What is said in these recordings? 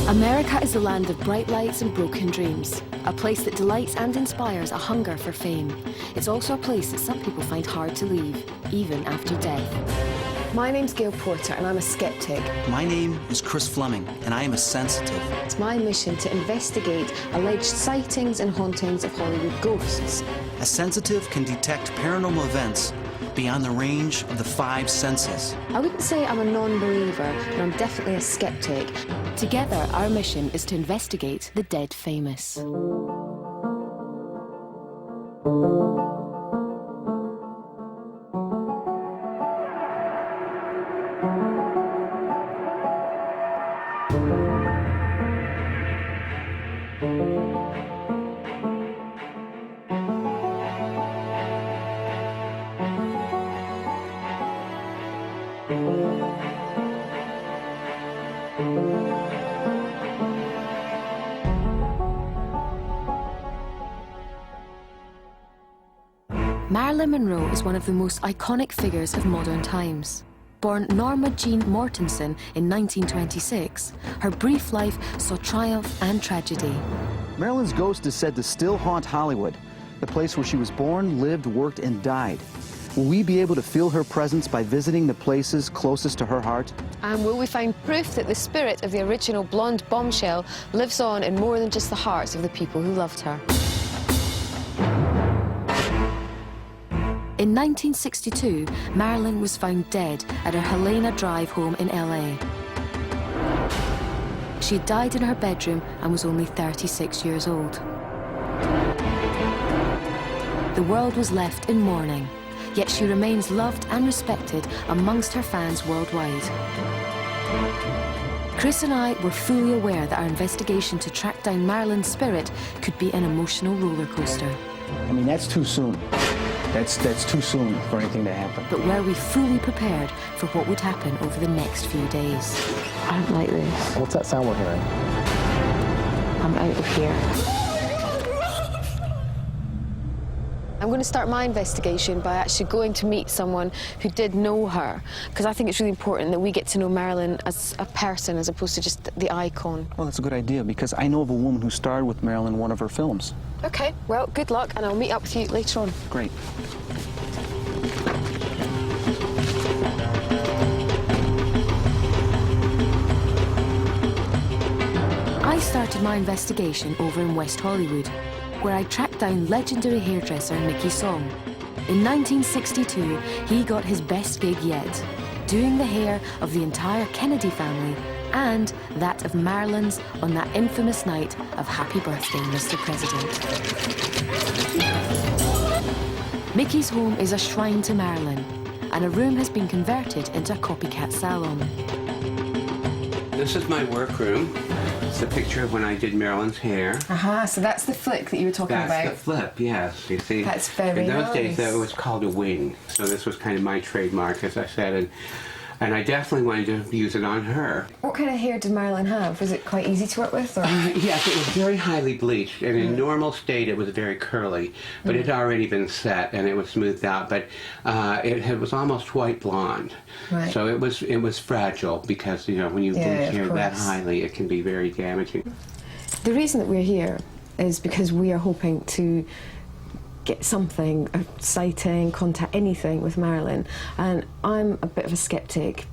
America is the land of bright lights and broken dreams, a place that delights and inspires a hunger for fame. It's also a place that some people find hard to leave, even after death. My name's Gail Porter and I'm a skeptic. My name is Chris Fleming and I am a sensitive. It's my mission to investigate alleged sightings and hauntings of Hollywood ghosts. A sensitive can detect paranormal events beyond the range of the 5 senses. I wouldn't say I'm a non-believer, but I'm definitely a skeptic. Together, our mission is to investigate the dead famous. Marilyn Monroe is one of the most iconic figures of modern times. Born Norma Jean Mortensen in 1926, her brief life saw triumph and tragedy. Marilyn's ghost is said to still haunt Hollywood, the place where she was born, lived, worked, and died. Will we be able to feel her presence by visiting the places closest to her heart? And will we find proof that the spirit of the original blonde bombshell lives on in more than just the hearts of the people who loved her? In 1962, Marilyn was found dead at her Helena Drive home in LA. She had died in her bedroom and was only 36 years old. The world was left in mourning, yet she remains loved and respected amongst her fans worldwide. Chris and I were fully aware that our investigation to track down Marilyn's spirit could be an emotional roller coaster. I mean, that's too soon. That's too soon for anything to happen. But were we fully prepared for what would happen over the next few days? I don't like this. What's that sound we're hearing? I'm out of here. I'm going to start my investigation by actually going to meet someone who did know her, because I think it's really important that we get to know Marilyn as a person as opposed to just the icon. Well, that's a good idea, because I know of a woman who starred with Marilyn in one of her films. Okay, well, good luck, and I'll meet up with you later on. Great. I started my investigation over in West Hollywood, where I tracked down legendary hairdresser Mickey Song. In 1962, he got his best gig yet, doing the hair of the entire Kennedy family and that of Marilyn's on that infamous night of Happy Birthday, Mr. President. Mickey's home is a shrine to Marilyn, and a room has been converted into a copycat salon. This is my workroom. It's a picture of when I did Marilyn's hair. Aha, so that's the flick that you were talking about. That's the flip, yes. You see, That's very in those nice. days, that was called a wing. So this was kind of my trademark, as I said, and I definitely wanted to use it on her. What kind of hair did Marilyn have? Was it quite easy to work with? Or? Yes, it was very highly bleached, and in normal state it was very curly, but it had already been set and it was smoothed out, but it was almost white blonde. Right. So it was fragile, because, you know, when you bleach hair that highly, it can be very damaging. The reason that we're here is because we are hoping to get something, a sighting, contact, anything with Marilyn, and I'm a bit of a skeptic.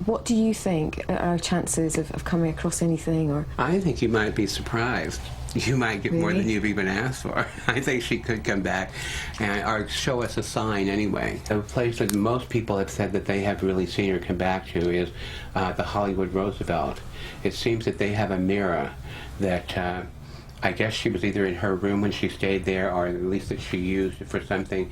What do you think are our chances of coming across anything? Or I think you might be surprised. You might get more than you've even asked for. I think she could come back or show us a sign anyway. The place that most people have said that they have really seen her come back to is the Hollywood Roosevelt. It seems that they have a mirror that I guess she was either in her room when she stayed there, or at least that she used it for something.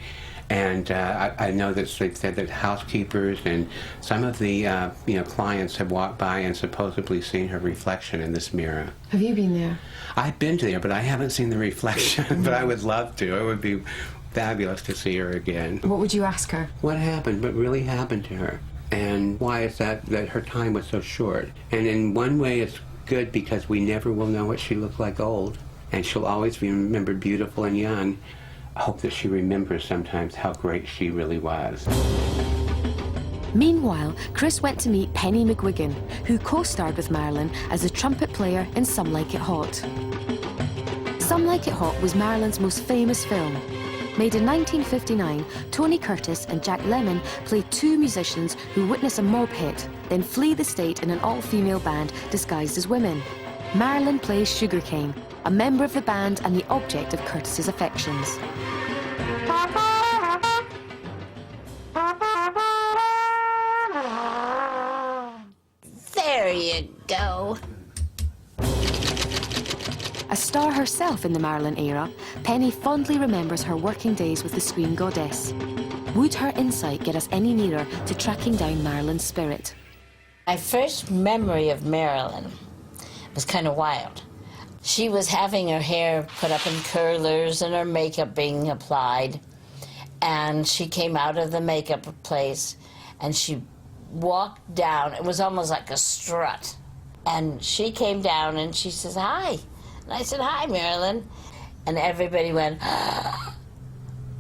And I know that they've said that housekeepers and some of the clients have walked by and supposedly seen her reflection in this mirror. have you been there? I've been there, but I haven't seen the reflection. But I would love to. It would be fabulous to see her again. What would you ask her? What happened? What really happened to her? And why is that her time was so short? And in one way, it's good because we never will know what she looked like old, and she'll always be remembered beautiful and young. I hope that she remembers sometimes how great she really was. Meanwhile, Chris went to meet Penny McGuigan, who co-starred with Marilyn as a trumpet player in Some Like It Hot. Some Like It Hot was Marilyn's most famous film. Made in 1959, Tony Curtis and Jack Lemmon play two musicians who witness a mob hit, then flee the state in an all-female band disguised as women. Marilyn plays Sugarcane, a member of the band and the object of Curtis's affections. There you go. A star herself in the Marilyn era, Penny fondly remembers her working days with the Screen Goddess. Would her insight get us any nearer to tracking down Marilyn's spirit? My first memory of Marilyn was kind of wild. She was having her hair put up in curlers and her makeup being applied. And she came out of the makeup place and she walked down. It was almost like a strut. And she came down and she says, "Hi." And I said, "Hi, Marilyn." And everybody went, "Ah,"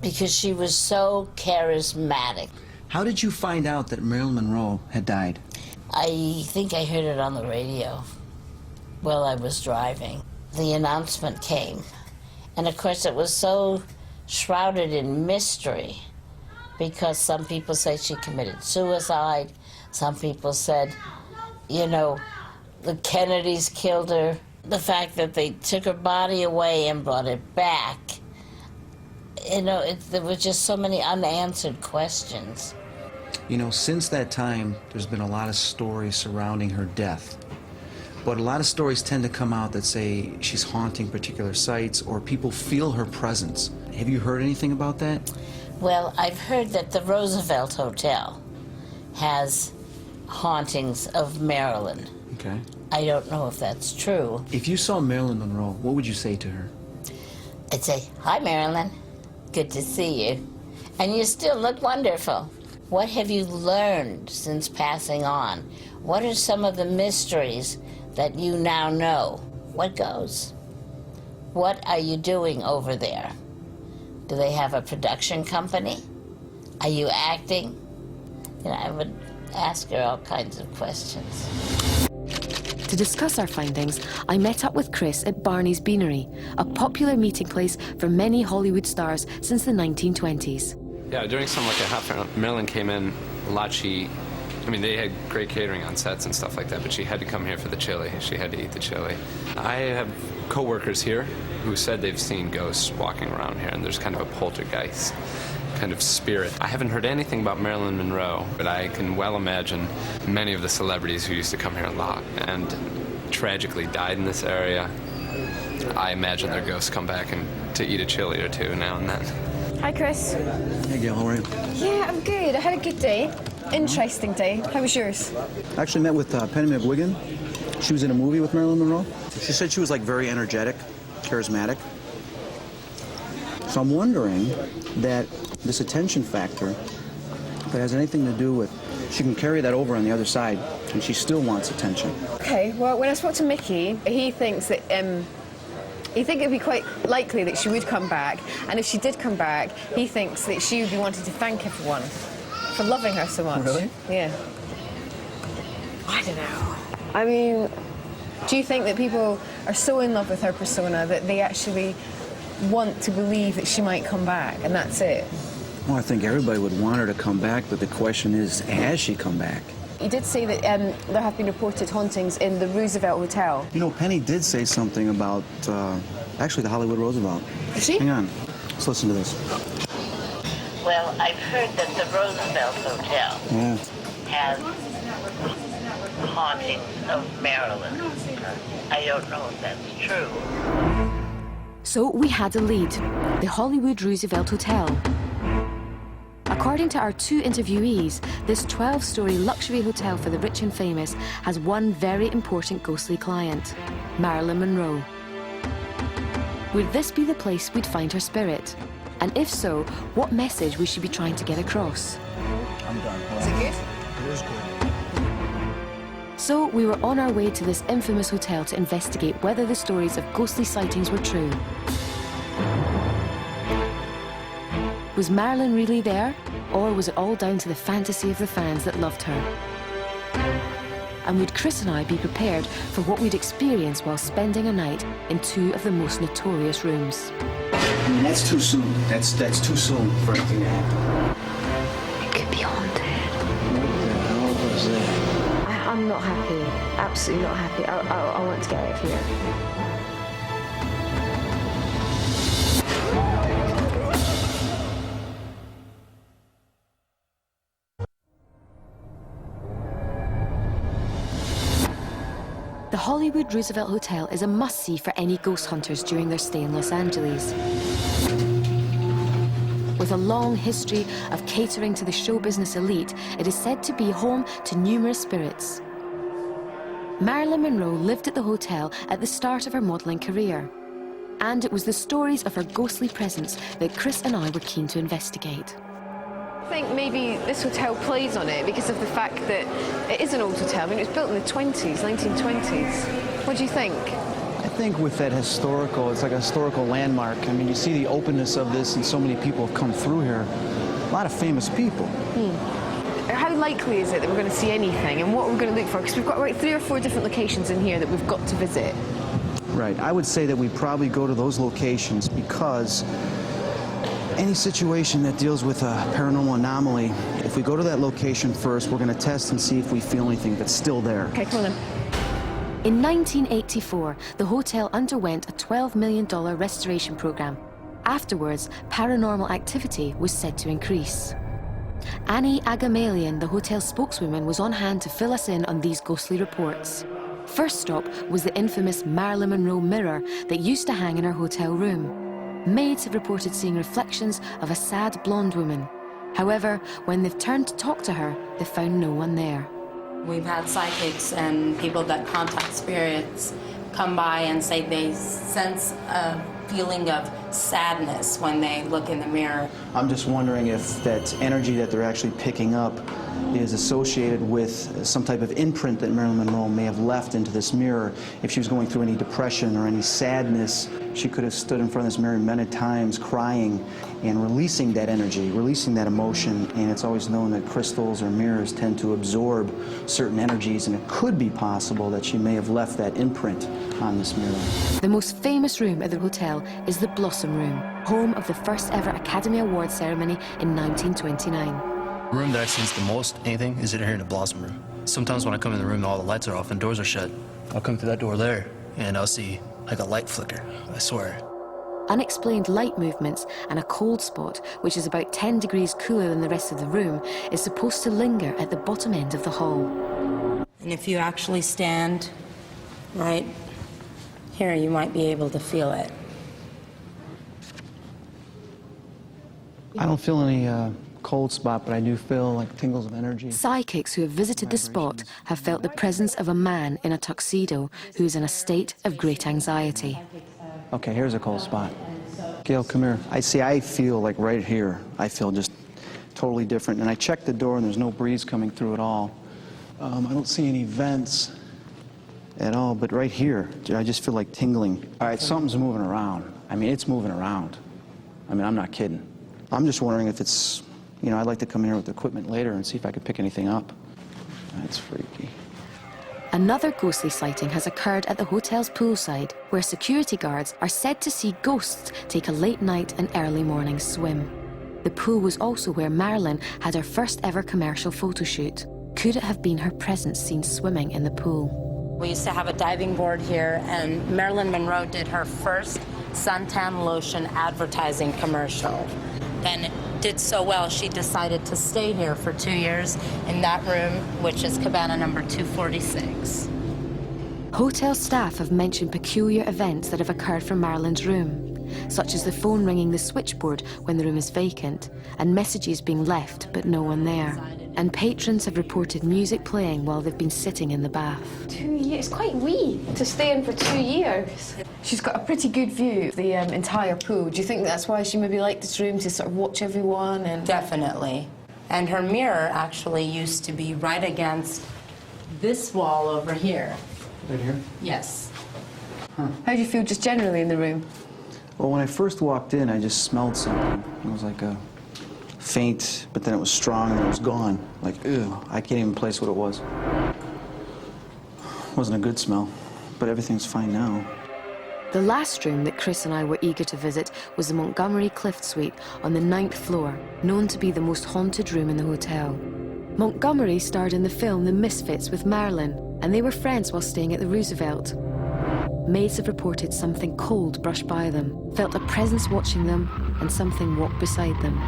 because she was so charismatic. How did you find out that Marilyn Monroe had died? I think I heard it on the radio while I was driving. The announcement came. And of course it was so shrouded in mystery because some people say she committed suicide. Some people said, you know, the Kennedys killed her. The fact that they took her body away and brought it back. You know, there were just so many unanswered questions. You know, since that time, there's been a lot of stories surrounding her death. But a lot of stories tend to come out that say she's haunting particular sites or people feel her presence. Have you heard anything about that? Well, I've heard that the Roosevelt Hotel has hauntings of Marilyn. Okay. I don't know if that's true. If you saw Marilyn Monroe, what would you say to her? I'd say, "Hi, Marilyn. Good to see you. And you still look wonderful. What have you learned since passing on? What are some of the mysteries that you now know? What goes? What are you doing over there? Do they have a production company? Are you acting?" You know, I would ask her all kinds of questions. To discuss our findings, I met up with Chris at Barney's Beanery, a popular meeting place for many Hollywood stars since the 1920s. Yeah, during Some Like It Hot, Marilyn came in a lot. I mean, they had great catering on sets and stuff like that, but she had to come here for the chili. She had to eat the chili. I have co-workers here who said they've seen ghosts walking around here, and there's kind of a poltergeist kind of spirit. I haven't heard anything about Marilyn Monroe, but I can well imagine many of the celebrities who used to come here a lot and tragically died in this area. I imagine their ghosts come back and to eat a chili or two now and then. Hi, Chris. Hey, Gail, how are you? Yeah, I'm good. I had a good day. Interesting day. How was yours? I actually met with Penny McGuigan. She was in a movie with Marilyn Monroe. She said she was like very energetic, charismatic. So I'm wondering that this attention factor, if it has anything to do with, she can carry that over on the other side, and she still wants attention. Okay, well, when I spoke to Mickey, he thinks that he thinks it'd be quite likely that she would come back, and if she did come back, he thinks that she would be wanting to thank everyone for loving her so much. Really? Yeah. I don't know. I mean, do you think that people are so in love with her persona that they actually want to believe that she might come back, and that's it? Well, I think everybody would want her to come back, but the question is, has she come back? You did say that there have been reported hauntings in the Roosevelt Hotel. You know, Penny did say something about, actually, the Hollywood Roosevelt. Did she? Hang on. Let's listen to this. Well, I've heard that the Roosevelt Hotel Yeah. has hauntings of Marilyn. I don't know if that's true. So we had a lead, the Hollywood Roosevelt Hotel. According to our two interviewees, this 12-story luxury hotel for the rich and famous has one very important ghostly client, Marilyn Monroe. Would this be the place we'd find her spirit? And if so, what message would she be trying to get across? I'm done. Is it good? It is good. So we were on our way to this infamous hotel to investigate whether the stories of ghostly sightings were true. Was Marilyn really there? Or was it all down to the fantasy of the fans that loved her? And would Chris and I be prepared for what we'd experience while spending a night in two of the most notorious rooms? I mean, that's too soon. That's too soon for anything to happen. It could be haunted. What the hell was that? I'm not happy. Absolutely not happy. I want to get out of here. The Hollywood Roosevelt Hotel is a must-see for any ghost hunters during their stay in Los Angeles. With a long history of catering to the show business elite, it is said to be home to numerous spirits. Marilyn Monroe lived at the hotel at the start of her modelling career. And it was the stories of her ghostly presence that Chris and I were keen to investigate. I think maybe this hotel plays on it because of the fact that it is an old hotel. I mean, it was built in the 1920s. What do you think? I think with that historical, it's like a historical landmark. I mean, you see the openness of this, and so many people have come through here. A lot of famous people. How likely is it that we're going to see anything, and what we're going to look for? Because we've got like 3 or 4 different locations in here that we've got to visit. Right. I would say that we probably go to those locations because any situation that deals with a paranormal anomaly, if we go to that location first, we're going to test and see if we feel anything that's still there. Okay, come on then. In 1984, the hotel underwent a $12 million restoration program. Afterwards, paranormal activity was said to increase. Annie Agamalian, the hotel spokeswoman, was on hand to fill us in on these ghostly reports. First stop was the infamous Marilyn Monroe mirror that used to hang in her hotel room. Maids have reported seeing reflections of a sad blonde woman. However, when they've turned to talk to her, they found no one there. We've had psychics and people that contact spirits come by and say they sense a feeling of sadness when they look in the mirror. I'm just wondering if that energy that they're actually picking up is associated with some type of imprint that Marilyn Monroe may have left into this mirror. If she was going through any depression or any sadness, she could have stood in front of this mirror many times crying and releasing that energy, releasing that emotion. And it's always known that crystals or mirrors tend to absorb certain energies, and it could be possible that she may have left that imprint on this mirror. The most famous room at the hotel is the Blossom Room, home of the first ever Academy Award ceremony in 1929. The room that I've seen the most anything is in here in the Blossom Room. Sometimes when I come in the room, all the lights are off and doors are shut. I'll come through that door there, and I'll see like a light flicker, I swear. Unexplained light movements and a cold spot, which is about 10 degrees cooler than the rest of the room, is supposed to linger at the bottom end of the hall. And if you actually stand right here, you might be able to feel it. I don't feel any cold spot, but I do feel like tingles of energy. Psychics who have visited the spot have felt the presence of a man in a tuxedo who is in a state of great anxiety. Okay, here's a cold spot. Gail, come here. I feel like right here, I feel just totally different. And I checked the door and there's no breeze coming through at all. I don't see any vents at all, but right here, I just feel like tingling. All right, something's moving around. I mean, it's moving around. I mean, I'm not kidding. I'm just wondering if it's, you know, I'd like to come in here with equipment later and see if I could pick anything up. That's freaky. Another ghostly sighting has occurred at the hotel's poolside, where security guards are said to see ghosts take a late night and early morning swim. The pool was also where Marilyn had her first ever commercial photo shoot. Could it have been her presence seen swimming in the pool? We used to have a diving board here, and Marilyn Monroe did her first suntan lotion advertising commercial. And it did so well, she decided to stay here for 2 years in that room, which is cabana number 246. Hotel staff have mentioned peculiar events that have occurred from Marilyn's room, such as the phone ringing the switchboard when the room is vacant, and messages being left but no one there. And patrons have reported music playing while they've been sitting in the bath. 2 years, quite wee to stay in for 2 years. She's got a pretty good view of the entire pool. Do you think that's why she maybe liked this room, to sort of watch everyone? And Definitely. And her mirror actually used to be right against this wall over here. Right here? Yes. how do you feel just generally in the room? Well, when I first walked in, I just smelled something. It was like a faint, but then it was strong and then it was gone. Like, ew, I can't even place what it was. Wasn't a good smell, but everything's fine now. The last room that Chris and I were eager to visit was the Montgomery Clift Suite on the 9th floor, known to be the most haunted room in the hotel. Montgomery starred in the film The Misfits with Marilyn, and they were friends while staying at the Roosevelt. Maids have reported something cold brushed by them, felt a presence watching them, and something walked beside them.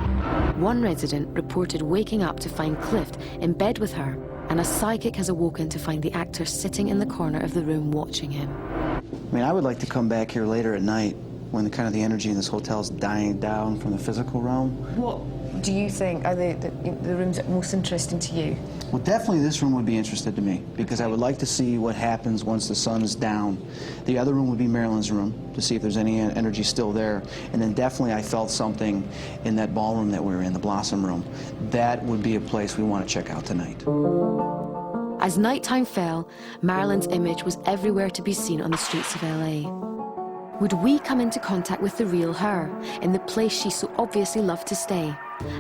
One resident reported waking up to find Clift in bed with her, and a psychic has awoken to find the actor sitting in the corner of the room watching him. I mean, I would like to come back here later at night when the energy in this hotel is dying down from the physical realm. What do you think are the rooms that are most interesting to you? Well, definitely this room would be interested to me because I would like to see what happens once the sun is down. The other room would be Marilyn's room to see if there's any energy still there. And then definitely I felt something in that ballroom that we were in, the Blossom Room. That would be a place we want to check out tonight. As nighttime fell, Marilyn's image was everywhere to be seen on the streets of LA. Would we come into contact with the real her, in the place she so obviously loved to stay?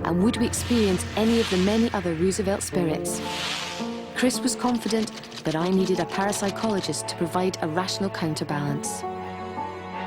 And would we experience any of the many other Roosevelt spirits? Chris was confident, but I needed a parapsychologist to provide a rational counterbalance.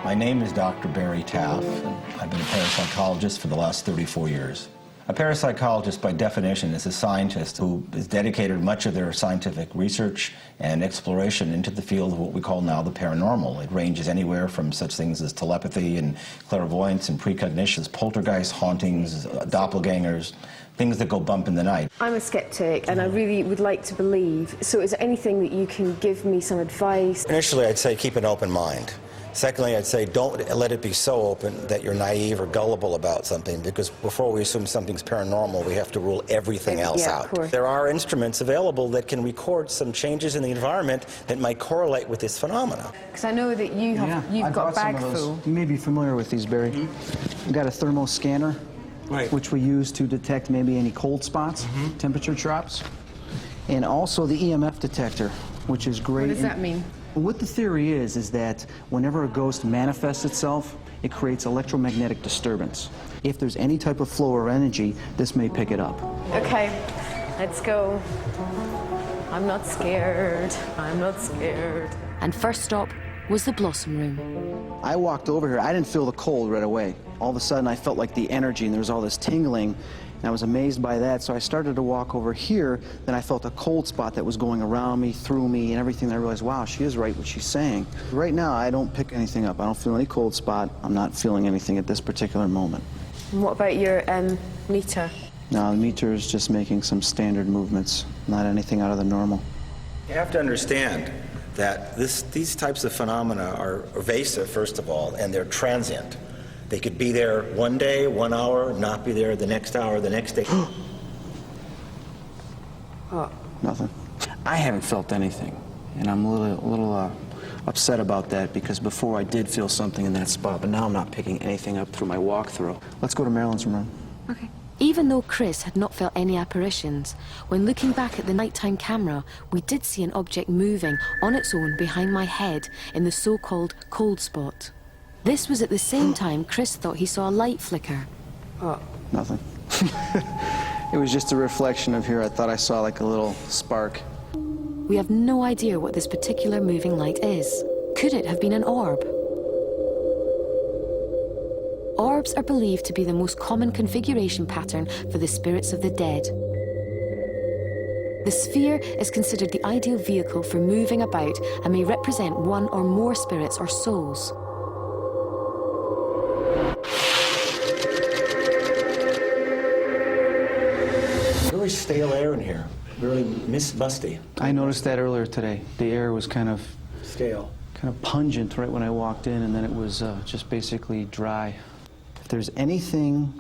My name is Dr. Barry Taff, and I've been a parapsychologist for the last 34 years. A parapsychologist, by definition, is a scientist who has dedicated much of their scientific research and exploration into the field of what we call now the paranormal. It ranges anywhere from such things as telepathy and clairvoyance and precognitions, poltergeist hauntings, doppelgangers, things that go bump in the night. I'm a skeptic and I really would like to believe. So is there anything that you can give me some advice? Initially, I'd say keep an open mind. Secondly, I'd say don't let it be so open that you're naive or gullible about something, because before we assume something's paranormal, we have to rule everything else out. Of course. There are instruments available that can record some changes in the environment that might correlate with this phenomena. Because I know that you've got a bag full. You may be familiar with these, Barry. We've got a thermal scanner, which we use to detect maybe any cold spots, temperature drops, and also the EMF detector, which is great. What does that mean? What the theory is that whenever a ghost manifests itself, it creates electromagnetic disturbance. If there's any type of flow or energy, this may pick it up. Okay, let's go. I'm not scared. I'm not scared. And first stop was the Blossom Room. I walked over here, I didn't feel the cold right away. All of a sudden I felt like the energy and there was all this tingling, and I was amazed by that, so I started to walk over here, then I felt a cold spot that was going around me, through me, and everything, and I realized, wow, she is right what she's saying. Right now, I don't pick anything up. I don't feel any cold spot. I'm not feeling anything at this particular moment. And what about your meter? No, the meter is just making some standard movements, not anything out of the normal. You have to understand that these types of phenomena are evasive, first of all, and they're transient. They could be there one day, 1 hour, not be there the next hour, the next day. What? Nothing. I haven't felt anything, and I'm a little upset about that, because before I did feel something in that spot, but now I'm not picking anything up through my walkthrough. Let's go to Marilyn's room. Okay. Even though Chris had not felt any apparitions, when looking back at the nighttime camera, we did see an object moving on its own behind my head in the so-called cold spot. This was at the same time Chris thought he saw a light flicker. What? Nothing. It was just a reflection of here. I thought I saw like a little spark. We have no idea what this particular moving light is. Could it have been an orb? Orbs are believed to be the most common configuration pattern for the spirits of the dead. The sphere is considered the ideal vehicle for moving about and may represent one or more spirits or souls. Very stale air in here, very musty. I noticed that earlier today. The air was kind of Stale. kind of pungent right when I walked in, and then it was just basically dry. If there's anything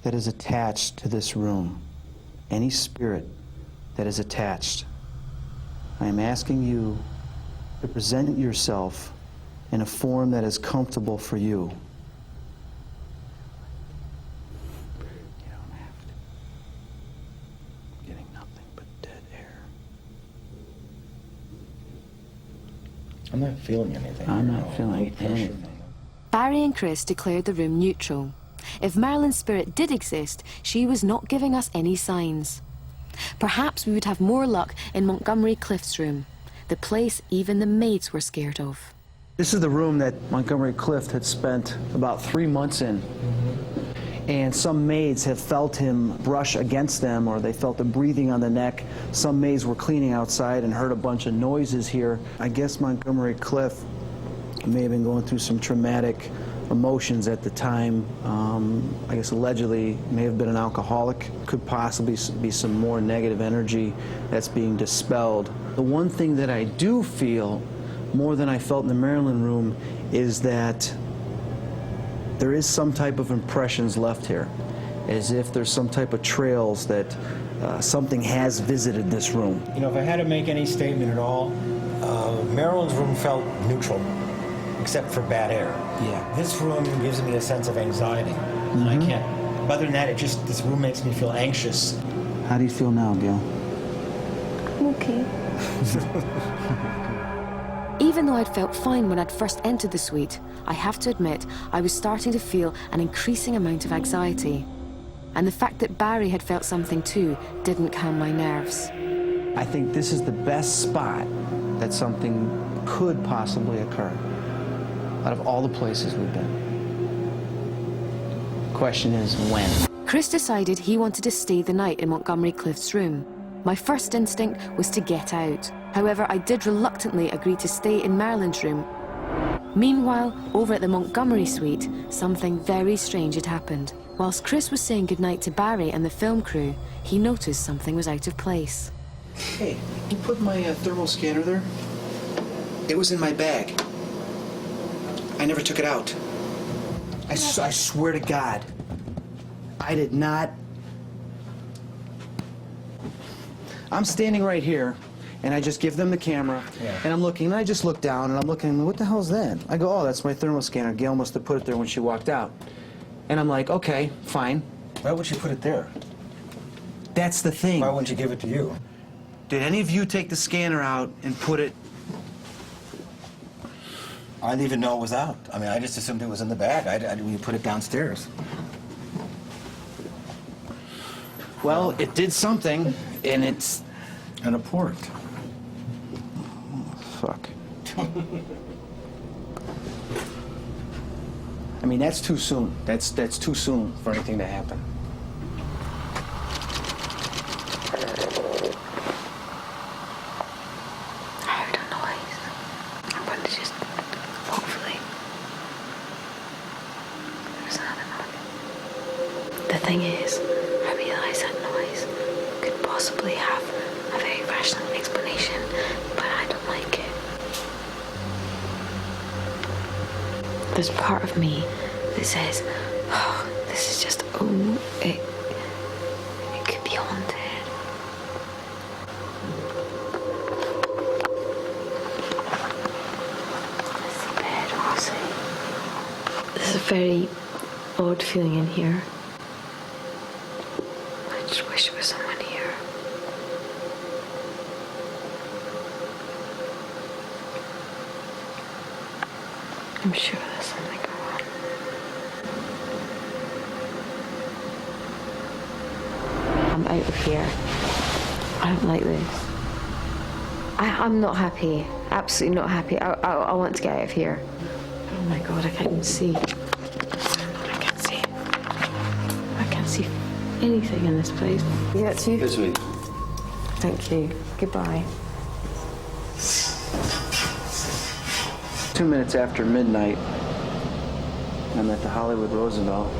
that is attached to this room, any spirit that is attached, I am asking you to present yourself in a form that is comfortable for you. You don't have to. I'm getting nothing but dead air. I'm not feeling anything. I'm here. not No feeling pressure. anything. Barry and Chris declared the room neutral, if Marilyn's spirit did exist, she was not giving us any signs. Perhaps we would have more luck in Montgomery Clift's room, the place even the maids were scared of. This is the room that Montgomery Clift had spent about 3 months in. And some maids have felt him brush against them, or they felt him breathing on the neck. Some maids were cleaning outside and heard a bunch of noises here. I guess Montgomery Clift may have been going through some traumatic emotions at the time. I guess allegedly may have been an alcoholic. Could possibly be some more negative energy that's being dispelled. The one thing that I do feel, more than I felt in the Marilyn room, is that there is some type of impressions left here, as if there's some type of trails that something has visited this room. You know, if I had to make any statement at all, Marilyn's room felt neutral, except for bad air. Yeah. This room gives me a sense of anxiety, and I can't. Other than that, this room makes me feel anxious. How do you feel now, Gail? Okay. Even though I'd felt fine when I'd first entered the suite, I have to admit I was starting to feel an increasing amount of anxiety. And the fact that Barry had felt something too didn't calm my nerves. I think this is the best spot that something could possibly occur out of all the places we've been. Question is, when? Chris decided he wanted to stay the night in Montgomery Clift's room. My first instinct was to get out. However, I did reluctantly agree to stay in Marilyn's room. Meanwhile, over at the Montgomery suite, something very strange had happened. Whilst Chris was saying goodnight to Barry and the film crew, he noticed something was out of place. Hey, you put my thermal scanner there? It was in my bag. I never took it out. I swear to God, I did not. I'm standing right here, and I just give them the camera, and I'm looking, and I just look down, and I'm looking, what the hell's that? I go, oh, that's my thermal scanner. Gail must have put it there when she walked out. And I'm like, okay, fine. Why would you put it there? That's the thing. Why wouldn't you give it to you? Did any of you take the scanner out and put it? I didn't even know it was out. I mean, I just assumed it was in the bag. We put it downstairs. Well, it did something, and it's... And a port. Fuck. I mean, that's too soon. That's too soon for anything to happen. I heard a noise. I'm going to just, hopefully, there's another noise. The thing is, I realise that noise could possibly have a very rational explanation, but I don't like it. There's part of me that says, oh, this is just, it could be haunted. There's a very odd feeling in here. I just wish there was someone here. I'm sure there's something going on. I'm out of here. I don't like this. I'm not happy. Absolutely not happy. I want to get out of here. Oh my God, I can't even see. I can't see. I can't see anything in this place. Yeah, it's you. It's me. Thank you. Goodbye. 2 minutes after midnight, I'm at the Hollywood Roosevelt.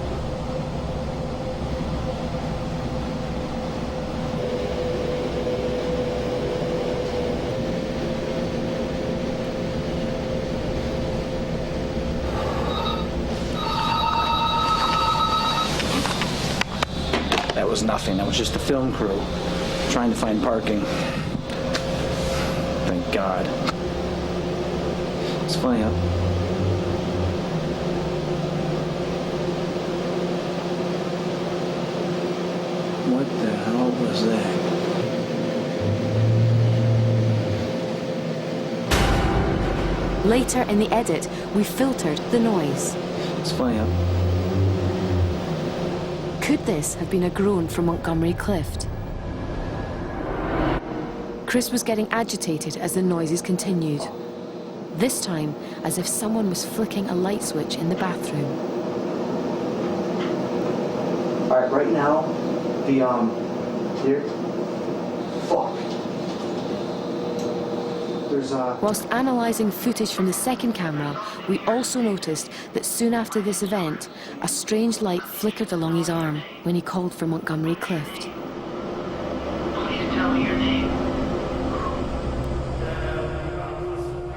That was nothing. That was just the film crew trying to find parking. Thank God. It's funny, huh? What the hell was that? Later in the edit, we filtered the noise. It's funny, huh? Could this have been a groan from Montgomery Clift? Chris was getting agitated as the noises continued. This time, as if someone was flicking a light switch in the bathroom. All right, right now, here. Fuck. There's Whilst analysing footage from the second camera, we also noticed that soon after this event, a strange light flickered along his arm when he called for Montgomery Clift. Please tell me your name.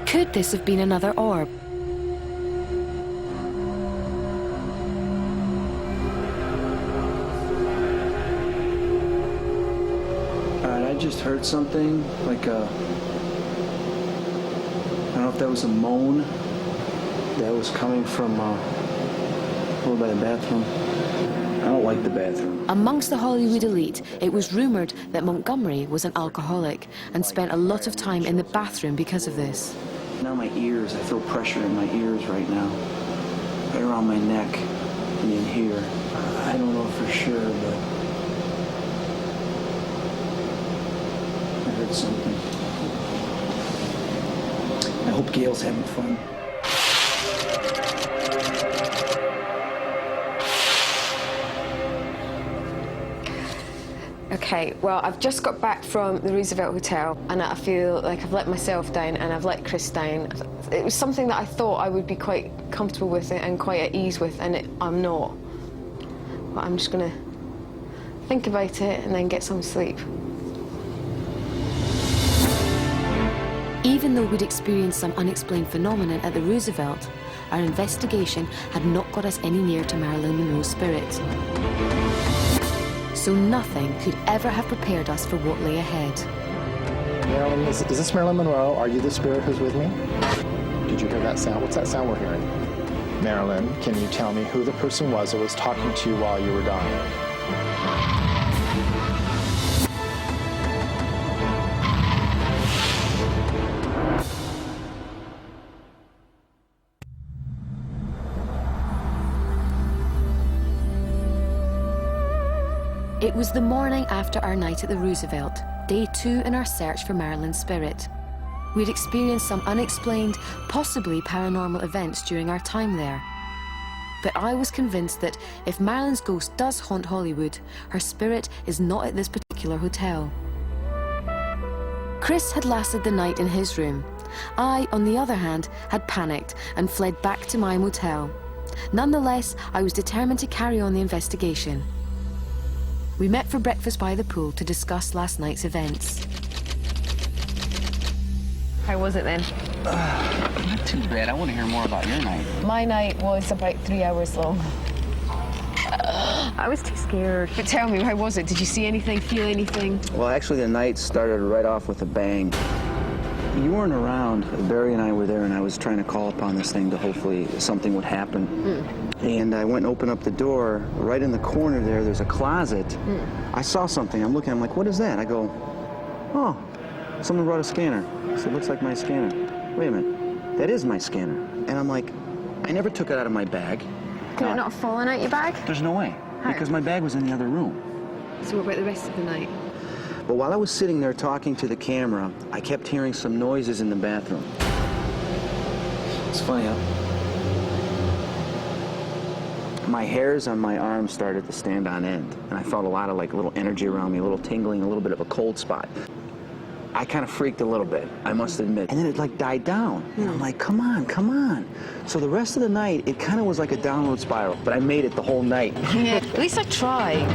Could this have been another orb? All right, I just heard something like a. I don't know if that was a moan that was coming from over by the bathroom. I don't like the bathroom. Amongst the Hollywood elite, it was rumoured that Montgomery was an alcoholic and spent a lot of time in the bathroom because of this. Now my ears, I feel pressure in my ears right now. Right around my neck and in here. I don't know for sure, but I heard something. I hope Gail's having fun. Okay, well, I've just got back from the Roosevelt Hotel and I feel like I've let myself down and I've let Chris down. It was something that I thought I would be quite comfortable with and quite at ease with, and I'm not. But I'm just gonna think about it and then get some sleep. Even though we'd experienced some unexplained phenomenon at the Roosevelt, our investigation had not got us any near to Marilyn Monroe's spirit. So nothing could ever have prepared us for what lay ahead. Marilyn, is this Marilyn Monroe? Are you the spirit who's with me? Did you hear that sound? What's that sound we're hearing? Marilyn, can you tell me who the person was that was talking to you while you were dying? It was the morning after our night at the Roosevelt, day 2 in our search for Marilyn's spirit. We'd experienced some unexplained, possibly paranormal events during our time there. But I was convinced that if Marilyn's ghost does haunt Hollywood, her spirit is not at this particular hotel. Chris had lasted the night in his room. I, on the other hand, had panicked and fled back to my motel. Nonetheless, I was determined to carry on the investigation. We met for breakfast by the pool to discuss last night's events. How was it then? Not too bad. I want to hear more about your night. My night was about 3 hours long. I was too scared. But tell me, how was it? Did you see anything, feel anything? Well, actually, the night started right off with a bang. You weren't around. Barry and I were there, and I was trying to call upon this thing to hopefully something would happen. And I went and opened up the door. Right in the corner there's a closet. I saw something. I'm looking. I'm like, what is that? I go, oh, someone brought a scanner. So it looks like my scanner. Wait a minute. That is my scanner. And I'm like, I never took it out of my bag. Could it not have fallen out your bag? There's no way. How? Because my bag was in the other room. So what about the rest of the night? But while I was sitting there talking to the camera, I kept hearing some noises in the bathroom. It's funny, huh? My hairs on my arms started to stand on end, and I felt a lot of like little energy around me, a little tingling, a little bit of a cold spot. I kind of freaked a little bit, I must admit. And then it like died down, and I'm like, come on, come on. So the rest of the night, it kind of was like a downward spiral, but I made it the whole night. Yeah, at least I tried.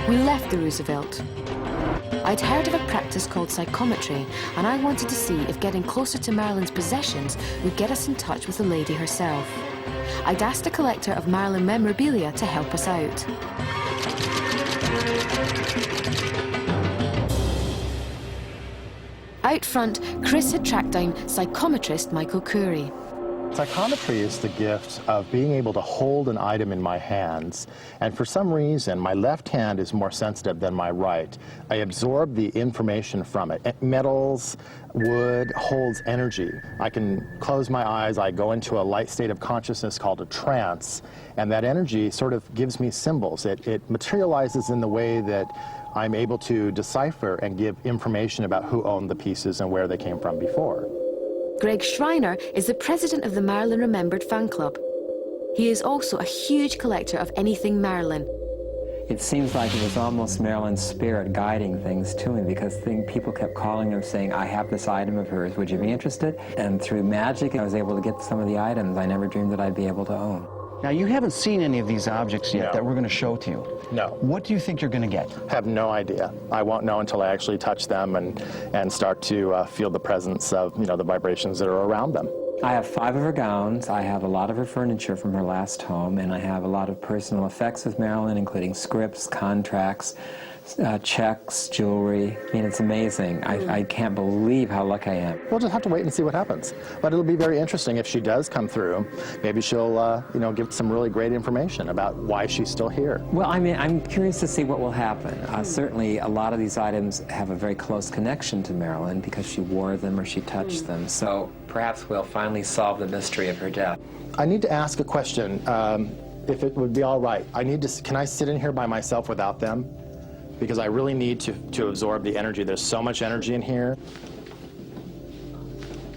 We left the Roosevelt. I'd heard of a practice called psychometry, and I wanted to see if getting closer to Marilyn's possessions would get us in touch with the lady herself. I'd asked a collector of Marilyn memorabilia to help us out. Out front, Chris had tracked down psychometrist Michael Curry. Psychometry is the gift of being able to hold an item in my hands, and for some reason my left hand is more sensitive than my right. I absorb the information from it. Metals, wood holds energy. I can close my eyes, I go into a light state of consciousness called a trance, and that energy sort of gives me symbols. It materializes in the way that I'm able to decipher and give information about who owned the pieces and where they came from before. Greg Schreiner is the president of the Marilyn Remembered fan club. He is also a huge collector of anything Marilyn. It seems like it was almost Marilyn's spirit guiding things to me, because people kept calling him saying, I have this item of hers, would you be interested? And through magic, I was able to get some of the items I never dreamed that I'd be able to own. Now, you haven't seen any of these objects yet that we're going to show to you. No. What do you think you're going to get? I have no idea. I won't know until I actually touch them and start to feel the presence of, the vibrations that are around them. I have 5 of her gowns, I have a lot of her furniture from her last home, and I have a lot of personal effects of Marilyn, including scripts, contracts, checks, jewelry. I mean, it's amazing. I can't believe how lucky I am. We'll just have to wait and see what happens. But it'll be very interesting if she does come through. Maybe she'll, give some really great information about why she's still here. Well, I mean, I'm curious to see what will happen. Certainly, a lot of these items have a very close connection to Marilyn because she wore them or she touched them. So perhaps we'll finally solve the mystery of her death. I need to ask a question, if it would be all right. Can I sit in here by myself without them? Because I really need to absorb the energy. There's so much energy in here.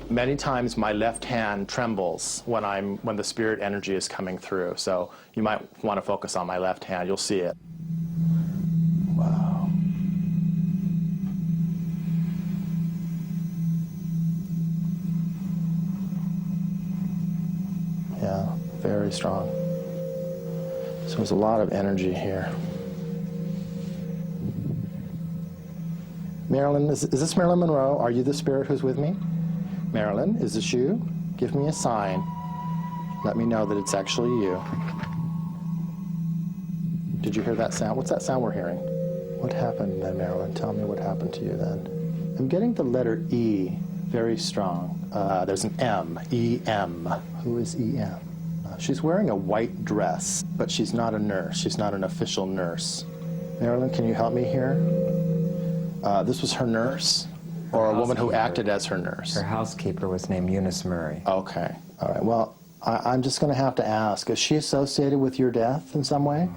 Many times my left hand trembles when the spirit energy is coming through. So you might want to focus on my left hand. You'll see it. Wow. Yeah, very strong. So there's a lot of energy here. Marilyn, is this Marilyn Monroe? Are you the spirit who's with me? Marilyn, is this you? Give me a sign. Let me know that it's actually you. Did you hear that sound? What's that sound we're hearing? What happened then, Marilyn? Tell me what happened to you then. I'm getting the letter E very strong. There's an M, E-M. Who is E-M? She's wearing a white dress, but she's not a nurse. She's not an official nurse. Marilyn, can you help me here? This was her nurse, or a woman who acted as her nurse? Her housekeeper was named Eunice Murray. Okay, all right. Well, I'm just going to have to ask, is she associated with your death in some way?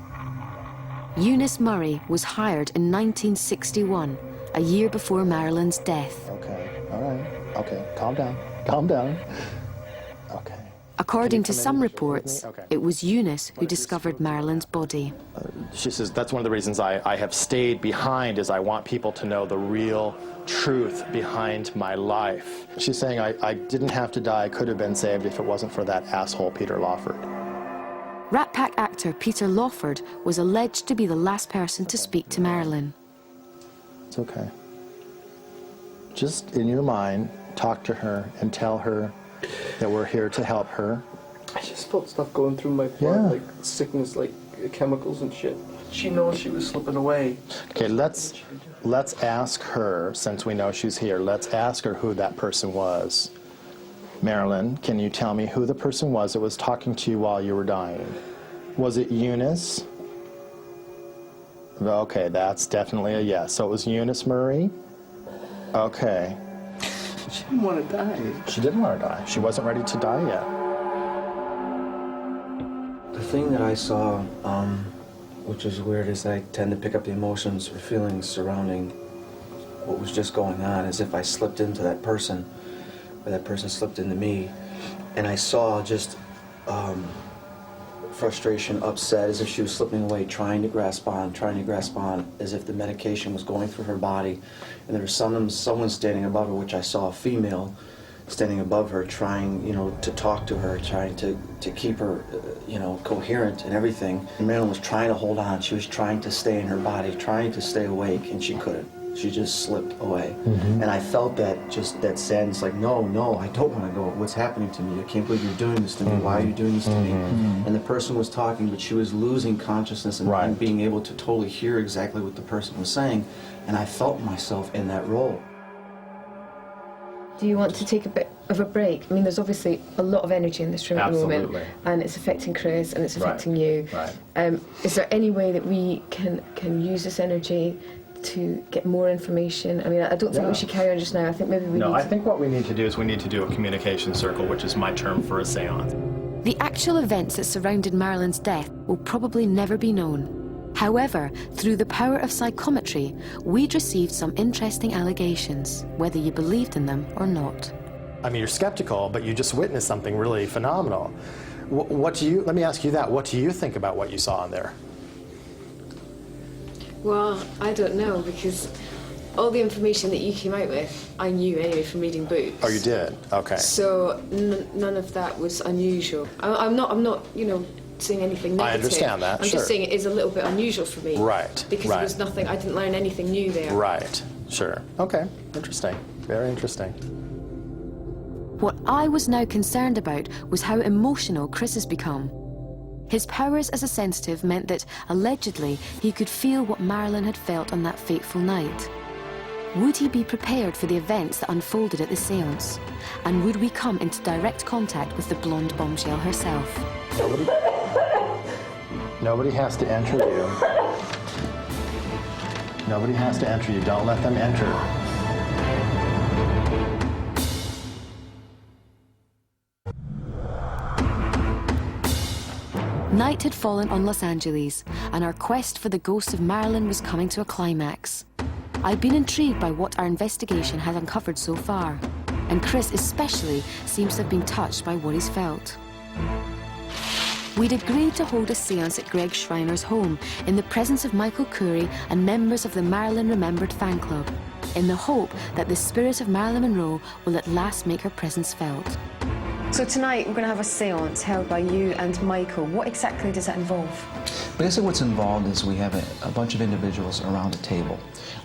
Eunice Murray was hired in 1961, a year before Marilyn's death. Okay, all right. Okay, calm down. Calm down. Okay. According to some reports, it was Eunice who discovered Marilyn's body. She says, that's one of the reasons I have stayed behind, is I want people to know the real truth behind my life. She's saying I didn't have to die, I could have been saved if it wasn't for that asshole Peter Lawford. Rat Pack actor Peter Lawford was alleged to be the last person to speak to Marilyn. It's okay. Just in your mind, talk to her and tell her that we're here to help her. I just felt stuff going through my blood, like sickness, like chemicals and shit. She knows she was slipping away. Okay, let's ask her, since we know she's here, let's ask her who that person was. Marilyn, can you tell me who the person was that was talking to you while you were dying? Was it Eunice? Okay, that's definitely a yes. So it was Eunice Murray? Okay. She didn't want to die. She didn't want to die. She wasn't ready to die yet. The thing that I saw, which is weird, is I tend to pick up the emotions or feelings surrounding what was just going on, as if I slipped into that person, or that person slipped into me, and I saw just frustration, upset, as if she was slipping away, trying to grasp on, as if the medication was going through her body, and there was someone standing above her, which I saw a female standing above her, trying, to talk to her, trying to keep her, coherent and everything. And Marilyn was trying to hold on. She was trying to stay in her body, trying to stay awake, and she couldn't. She just slipped away. Mm-hmm. And I felt that sadness, like, no, I don't want to go. What's happening to me? I can't believe you're doing this to me. Why are you doing this to me? And the person was talking, but she was losing consciousness and being able to totally hear exactly what the person was saying. And I felt myself in that role. Do you want to take a bit of a break? I mean, there's obviously a lot of energy in this room at the moment, and it's affecting Chris and it's affecting you. Right. Is there any way that we can use this energy to get more information? I mean, I don't think we should carry on just now. I think maybe we No, need I think what we need to do is we need to do a communication circle, which is my term for a seance. The actual events that surrounded Marilyn's death will probably never be known. However, through the power of psychometry, we'd received some interesting allegations, whether you believed in them or not. I mean, you're skeptical, but you just witnessed something really phenomenal. Let me ask you that. What do you think about what you saw in there? Well, I don't know, because all the information that you came out with, I knew anyway from reading books. Oh, you did? Okay. So none of that was unusual. I'm not, saying anything negative. I understand that, I'm just saying it is a little bit unusual for me. Right. Because there was nothing, I didn't learn anything new there. Right. Sure. Okay. Interesting. Very interesting. What I was now concerned about was how emotional Chris has become. His powers as a sensitive meant that, allegedly, he could feel what Marilyn had felt on that fateful night. Would he be prepared for the events that unfolded at the séance? And would we come into direct contact with the blonde bombshell herself? Nobody has to enter you. Nobody has to enter you. Don't let them enter. Night had fallen on Los Angeles, and our quest for the ghost of Marilyn was coming to a climax. I'd been intrigued by what our investigation had uncovered so far, and Chris especially seems to have been touched by what he's felt. We'd agreed to hold a séance at Greg Schreiner's home in the presence of Michael Curry and members of the Marilyn Remembered fan club, in the hope that the spirit of Marilyn Monroe will at last make her presence felt. So tonight we're going to have a séance held by you and Michael. What exactly does that involve? Basically what's involved is we have a bunch of individuals around a table.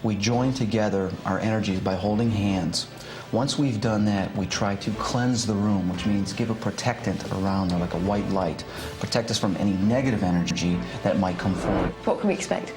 We join together our energies by holding hands. Once we've done that, we try to cleanse the room, which means give a protectant around there, like a white light. Protect us from any negative energy that might come forward. What can we expect?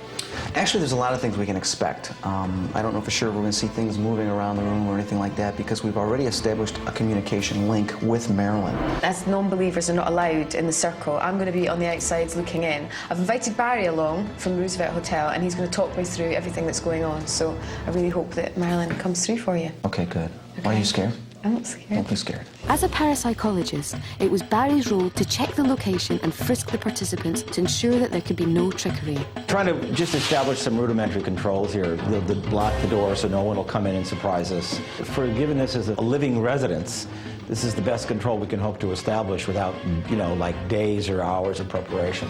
Actually, there's a lot of things we can expect. I don't know for sure we're going to see things moving around the room or anything like that, because we've already established a communication link with Marilyn. As non-believers are not allowed in the circle, I'm going to be on the outside looking in. I've invited Barry along from Roosevelt Hotel, and he's going to talk me through everything that's going on. So I really hope that Marilyn comes through for you. Okay, good. Why are you scared? I'm not scared. Don't be scared. As a parapsychologist, it was Barry's role to check the location and frisk the participants to ensure that there could be no trickery. Trying to just establish some rudimentary controls here. They'll block the door so no one will come in and surprise us. For given this as a living residence, this is the best control we can hope to establish without, like days or hours of preparation.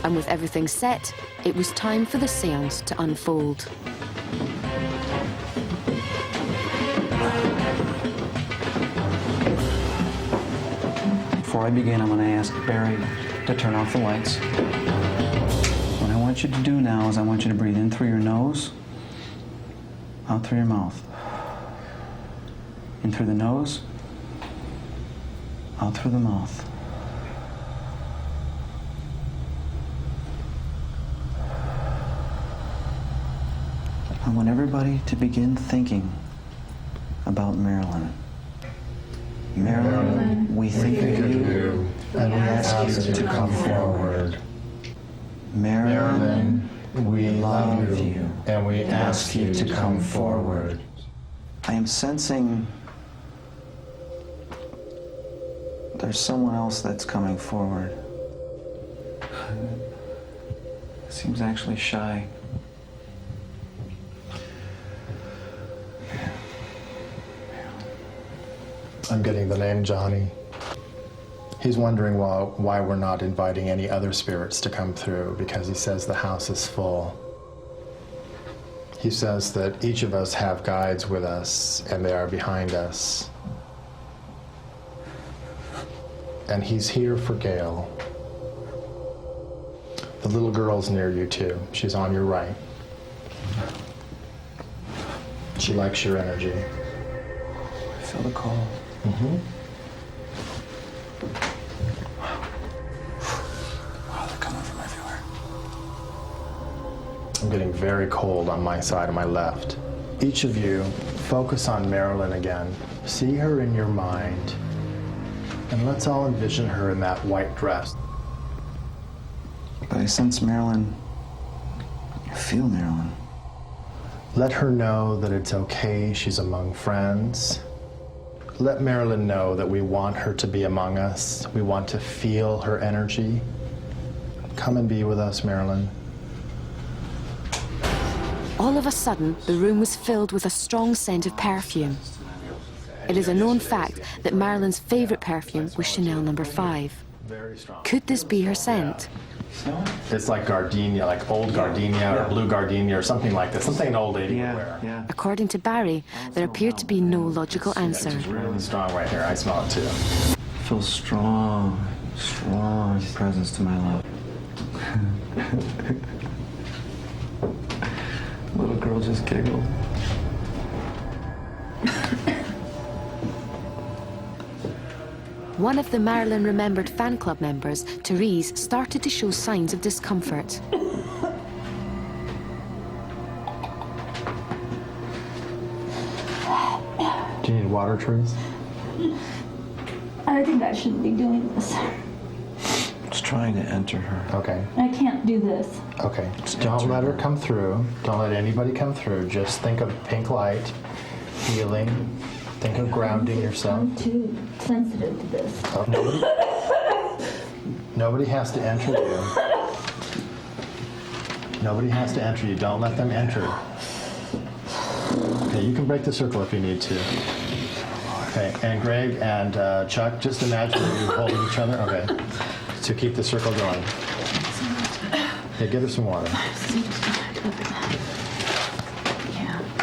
And with everything set, it was time for the séance to unfold. Before I begin, I'm going to ask Barry to turn off the lights. What I want you to do now is I want you to breathe in through your nose, out through your mouth. In through the nose, out through the mouth. I want everybody to begin thinking about Marilyn. Marilyn, we think of you, and we ask you to come forward. Marilyn, we love you, and we ask you to come forward. I am sensing there's someone else that's coming forward. Seems actually shy. I'm getting the name Johnny. He's wondering why we're not inviting any other spirits to come through, because he says the house is full. He says that each of us have guides with us, and they are behind us. And he's here for Gail. The little girl's near you too. She's on your right. She likes your energy. I feel the call. Mm-hmm. Wow, they're coming from everywhere. I'm getting very cold on my side, on my left. Each of you focus on Marilyn again. See her in your mind. And let's all envision her in that white dress. But I sense Marilyn. I feel Marilyn. Let her know that it's okay, she's among friends. Let Marilyn know that we want her to be among us. We want to feel her energy. Come and be with us, Marilyn. All of a sudden, the room was filled with a strong scent of perfume. It is a known fact that Marilyn's favourite perfume was Chanel No. 5. Very strong. Could this be her scent? It's like gardenia, like old gardenia or blue gardenia or something like that. Something an old lady would wear. According to Barry, there appeared to be no logical answer. It's really strong right here. I smell it too. I feel strong presence to my love. Little girl just giggled. One of the Marilyn Remembered fan club members, Therese, started to show signs of discomfort. Do you need water, Therese? I think I shouldn't be doing this. Just trying to enter her. Okay. I can't do this. Okay. Don't let her come through. Don't let anybody come through. Just think of pink light, healing. Think of grounding yourself. I'm too sensitive to this. Nobody has to enter you. Nobody has to enter you. Don't let them enter. Okay, you can break the circle if you need to. Okay, and Greg and Chuck, just imagine that you're holding each other. Okay, to keep the circle going. Okay, get her some water.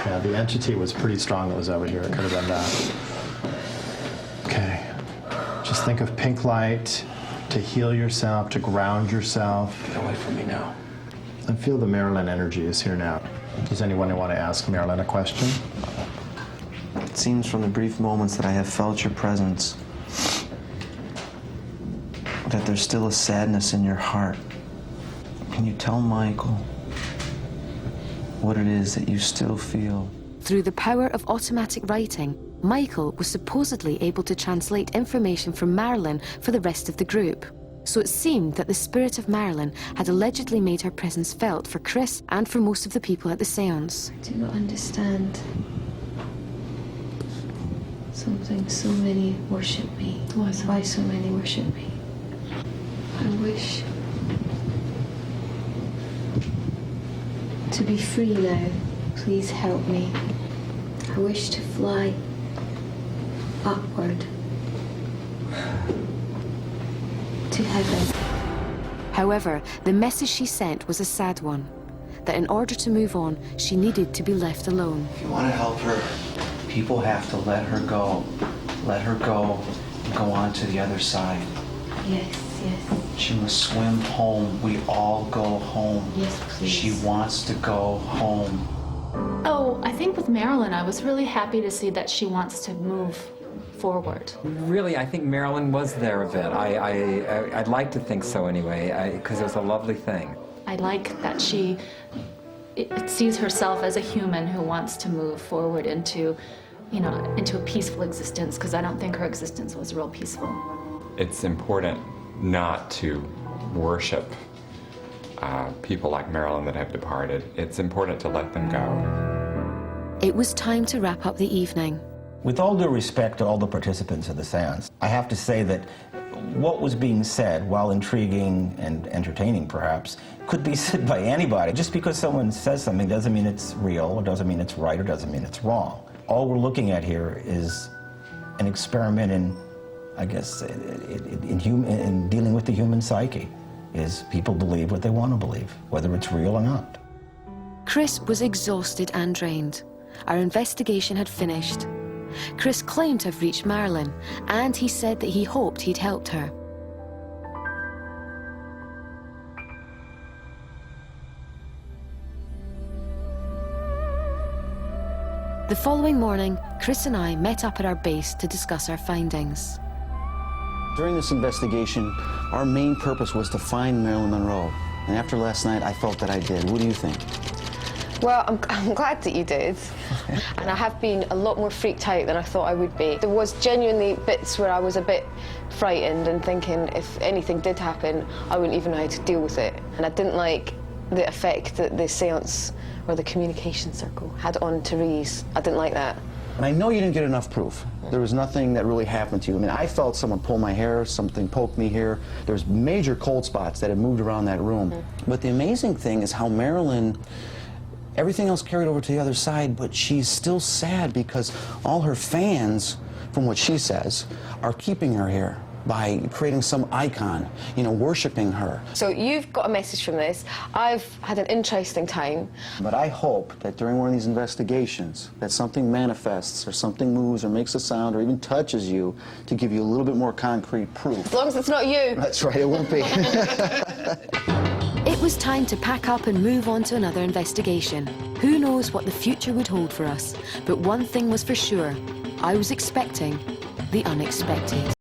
Yeah, the entity was pretty strong that was over here. It could have been that. Okay. Just think of pink light to heal yourself, to ground yourself. Get away from me now. And feel the Marilyn energy is here now. Does anyone want to ask Marilyn a question? It seems from the brief moments that I have felt your presence that there's still a sadness in your heart. Can you tell Michael what it is that you still feel? Through the power of automatic writing, Michael was supposedly able to translate information from Marilyn for the rest of the group. So it seemed that the spirit of Marilyn had allegedly made her presence felt for Chris and for most of the people at the seance. I do not understand. Something so many worship me. Why so many worship me? I wish to be free now. Please help me. I wish to fly upward to heaven. However, the message she sent was a sad one, that in order to move on, she needed to be left alone. If you want to help her, people have to let her go. Let her go and go on to the other side. Yes. She must swim home. We all go home. Yes, please. She wants to go home. Oh, I think with Marilyn, I was really happy to see that she wants to move forward. Really, I think Marilyn was there a bit. I'd like to think so anyway, because it was a lovely thing. I like that she sees herself as a human who wants to move forward into a peaceful existence, because I don't think her existence was real peaceful. It's important not to worship people like Marilyn that have departed. It's important to let them go. It was time to wrap up the evening. With all due respect to all the participants of the seance, I have to say that what was being said, while intriguing and entertaining perhaps, could be said by anybody. Just because someone says something doesn't mean it's real, or doesn't mean it's right, or doesn't mean it's wrong. All we're looking at here is an experiment in, I guess, in dealing with the human psyche. Is people believe what they want to believe, whether it's real or not. Chris was exhausted and drained. Our investigation had finished. Chris claimed to have reached Marilyn, and he said that he hoped he'd helped her. The following morning, Chris and I met up at our base to discuss our findings. During this investigation, our main purpose was to find Marilyn Monroe. And after last night, I felt that I did. What do you think? Well, I'm glad that you did. And I have been a lot more freaked out than I thought I would be. There was genuinely bits where I was a bit frightened and thinking if anything did happen, I wouldn't even know how to deal with it. And I didn't like the effect that the seance or the communication circle had on Therese. I didn't like that. And I know you didn't get enough proof. There was nothing that really happened to you. I mean, I felt someone pull my hair, something poked me here. There's major cold spots that had moved around that room. But the amazing thing is how Marilyn, everything else carried over to the other side, but she's still sad because all her fans, from what she says, are keeping her here by creating some icon, you know, worshiping her. So you've got a message from this. I've had an interesting time. But I hope that during one of these investigations that something manifests or something moves or makes a sound or even touches you to give you a little bit more concrete proof. As long as it's not you. That's right, it won't be. It was time to pack up and move on to another investigation. Who knows what the future would hold for us, but one thing was for sure. I was expecting the unexpected.